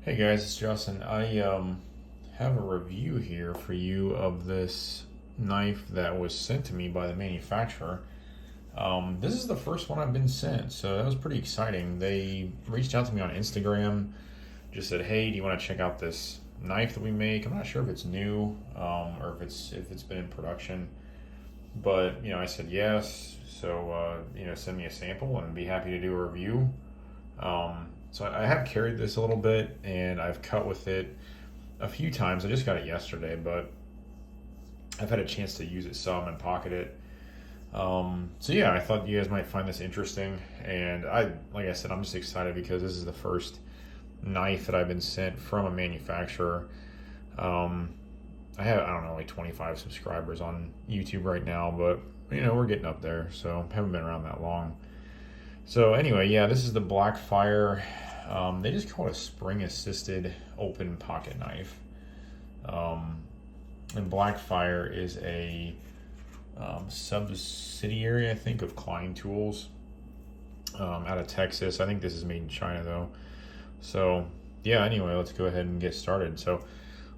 Hey guys, it's Justin. I have a review here for you of this knife that was sent to me by the manufacturer. This is the first one I've been sent, so that was pretty exciting. They reached out to me on Instagram, just said, "Hey, do you want to check out this knife that we make?" I'm not sure if it's new or if it's been in production, but I said yes. So send me a sample and be happy to do a review. So I have carried this a little bit and I've cut with it a few times. I just got it yesterday, but I've had a chance to use it some and pocket it. So yeah, I thought you guys might find this interesting, and like I said, I'm just excited because this is the first knife that I've been sent from a manufacturer. I don't know, like 25 subscribers on YouTube right now, but we're getting up there, so haven't been around that long. So anyway, yeah, this is the Blackfire. They just call it a spring-assisted open pocket knife. And Blackfire is a subsidiary, I think, of Klein Tools out of Texas. I think this is made in China, though. So yeah, anyway, let's go ahead and get started. So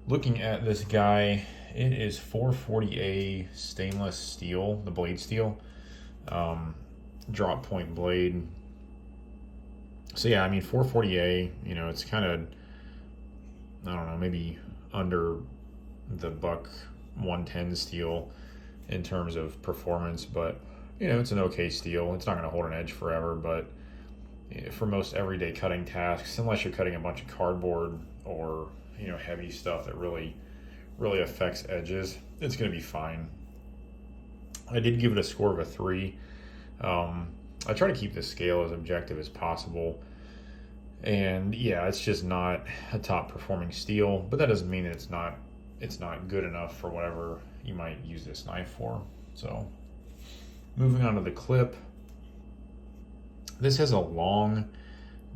looking at this guy, it is 440A stainless steel, the blade steel. Drop point blade. So yeah, I mean 440A, it's kind of, I don't know, maybe under the buck 110 steel in terms of performance, but it's an okay steel. It's not going to hold an edge forever, but for most everyday cutting tasks, unless you're cutting a bunch of cardboard or heavy stuff that really affects edges, it's going to be fine. I did give it a score of a 3. I try to keep the scale as objective as possible, and yeah, it's just not a top performing steel, but that doesn't mean that it's not good enough for whatever you might use this knife for. So moving on to the clip, this has a long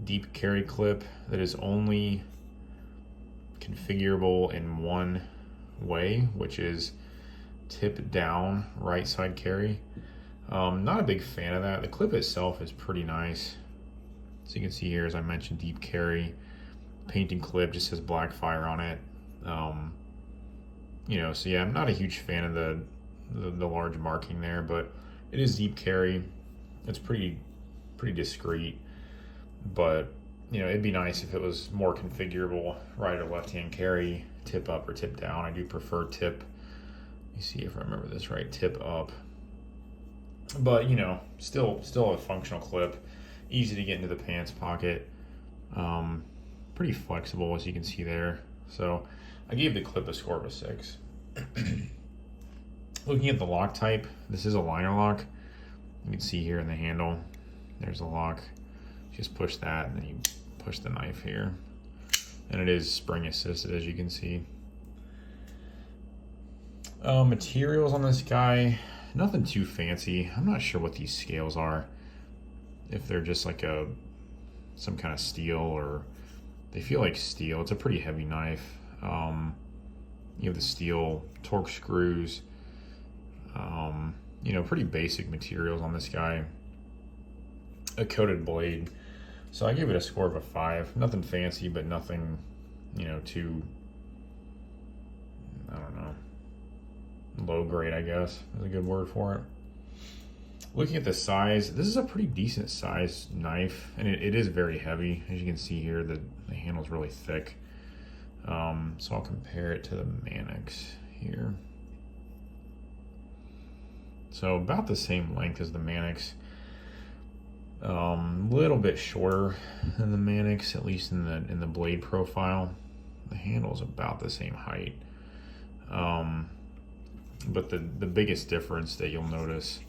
deep carry clip that is only configurable in one way, which is tip down right side carry. Not a big fan of that. The clip itself is pretty nice. So you can see here, as I mentioned, deep carry. Painting clip just says Blackfire on it. So yeah, I'm not a huge fan of the large marking there, but it is deep carry. It's pretty discreet, but it'd be nice if it was more configurable, right or left hand carry, tip up or tip down. I do prefer tip. Let me see if I remember this right. Tip up. But still a functional clip, easy to get into the pants pocket, pretty flexible, as you can see there. So I gave the clip a score of a 6. Looking at the lock type, this is a liner lock. You can see here in the handle, there's a lock. Just push that and then you push the knife here, and it is spring assisted, as you can see. Materials on this guy, nothing too fancy. I'm not sure what these scales are, if they're just like some kind of steel, or they feel like steel. It's a pretty heavy knife. You have the steel torque screws, pretty basic materials on this guy. A coated blade. So I gave it a score of a 5. Nothing fancy, but nothing too, I don't know, low grade, I guess is a good word for it. Looking at the size, this is a pretty decent size knife, and it is very heavy. As you can see here, the handle's really thick. So I'll compare it to the Mannix here. So about the same length as the Mannix. Little bit shorter than the Mannix, at least in the blade profile. The handle's about the same height. But the biggest difference that you'll notice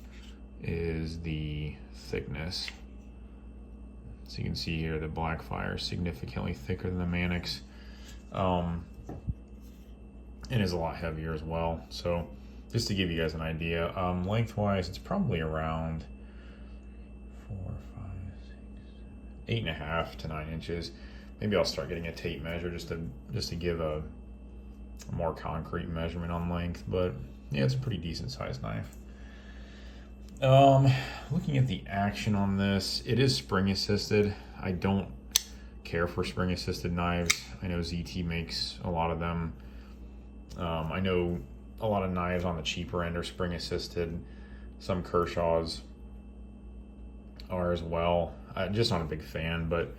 is the thickness. So you can see here the Blackfire is significantly thicker than the Mannix, and is a lot heavier as well. So just to give you guys an idea, lengthwise, it's probably around 8.5 to 9 inches. Maybe I'll start getting a tape measure just to give a more concrete measurement on length, but yeah, it's a pretty decent sized knife. Looking at the action on this, it is spring assisted. I don't care for spring assisted knives. I know ZT makes a lot of them. I know a lot of knives on the cheaper end are spring assisted. Some Kershaws are as well. I'm just not a big fan, but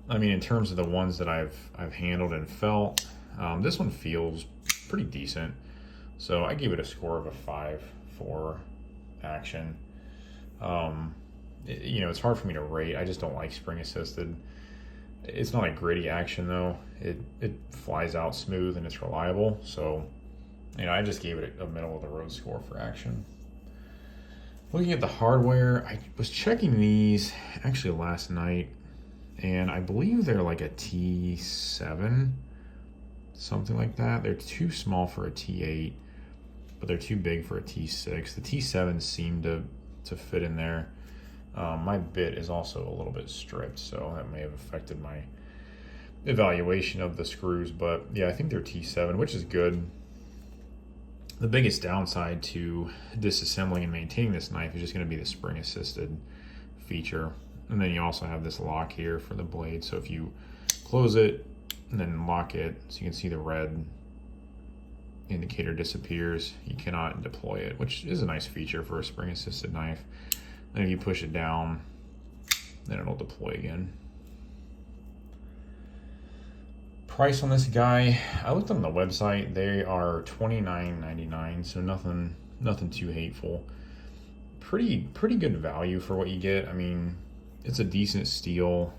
I mean, in terms of the ones that I've handled and felt, this one feels pretty decent. So I gave it a score of a 5 for action. It's hard for me to rate. I just don't like spring assisted. It's not a gritty action though. It flies out smooth and it's reliable. So, I just gave it a middle of the road score for action. Looking at the hardware, I was checking these actually last night, and I believe they're like a T7, something like that. They're too small for a T8, but they're too big for a T6. The T7 seem to fit in there. My bit is also a little bit stripped, so that may have affected my evaluation of the screws. But yeah, I think they're T7, which is good. The biggest downside to disassembling and maintaining this knife is just going to be the spring assisted feature. And then you also have this lock here for the blade. So if you close it and then lock it, so you can see the red indicator disappears, you cannot deploy it, which is a nice feature for a spring assisted knife. Then if you push it down, then it'll deploy again. Price on this guy, I looked on the website. They are $29.99, so nothing too hateful. Pretty good value for what you get. I mean, it's a decent steel.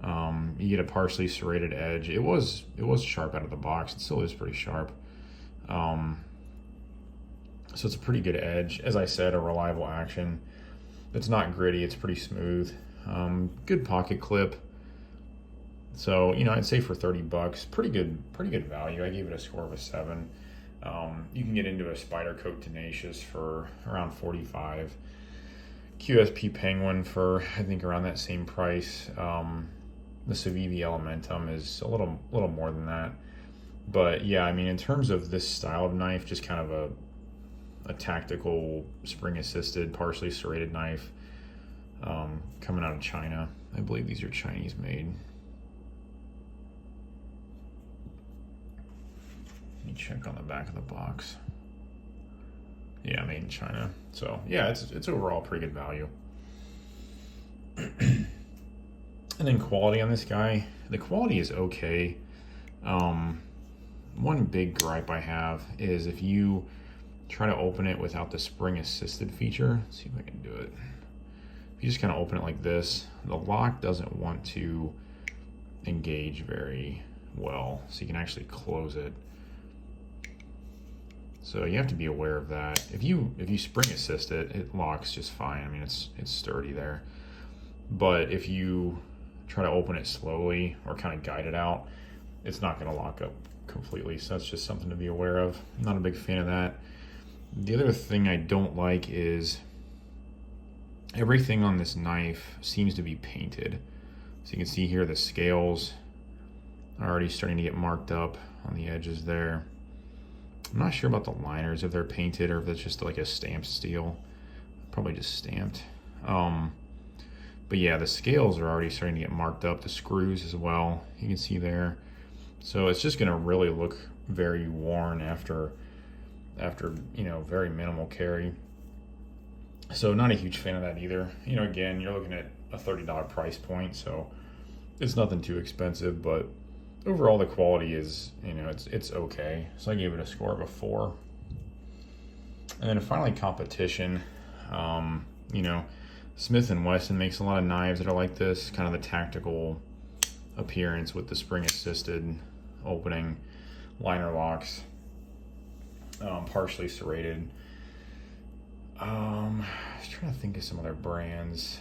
You get a partially serrated edge. It was sharp out of the box. It still is pretty sharp. So it's a pretty good edge. As I said, a reliable action. It's not gritty. It's pretty smooth. Good pocket clip. So, I'd say for $30, pretty good value. I gave it a score of a 7. You can get into a Spyderco Tenacious for around $45. QSP Penguin for, I think, around that same price. The Civivi Elementum is a little more than that. But yeah, I mean, in terms of this style of knife, just kind of a tactical spring-assisted, partially serrated knife, coming out of China. I believe these are Chinese made. Let me check on the back of the box. Yeah, made in China. So yeah, it's overall pretty good value. And then quality on this guy, the quality is okay. One big gripe I have is if you try to open it without the spring assisted feature. Let's see if I can do it. If you just kind of open it like this, the lock doesn't want to engage very well, so you can actually close it. So you have to be aware of that. If you spring assist it, it locks just fine. I mean, it's sturdy there. But if you try to open it slowly or kind of guide it out, it's not going to lock up completely. So that's just something to be aware of. I'm not a big fan of that. The other thing I don't like is everything on this knife seems to be painted. So you can see here the scales are already starting to get marked up on the edges there. I'm not sure about the liners, if they're painted or if it's just like a stamped steel. Probably just stamped. But yeah, the scales are already starting to get marked up. The screws as well, you can see there. So it's just going to really look very worn after very minimal carry. So not a huge fan of that either. Again, you're looking at a $30 price point, so it's nothing too expensive, but overall the quality is, it's okay. So I gave it a score of a 4. And then finally, competition. Smith & Wesson makes a lot of knives that are like this, kind of the tactical appearance with the spring assisted opening, liner locks, partially serrated. I was trying to think of some other brands.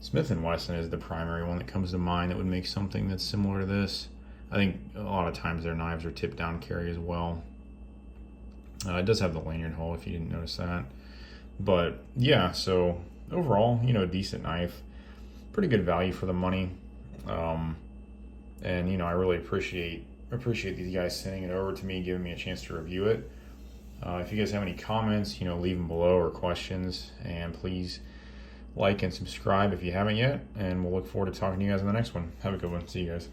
Smith & Wesson is the primary one that comes to mind that would make something that's similar to this. I think a lot of times their knives are tip down carry as well. It does have the lanyard hole if you didn't notice that. But yeah, so overall, a decent knife. Pretty good value for the money. And I really appreciate these guys sending it over to me, giving me a chance to review it. If you guys have any comments, leave them below, or questions, and please like and subscribe if you haven't yet, and we'll look forward to talking to you guys in the next one. Have a good one. See you guys.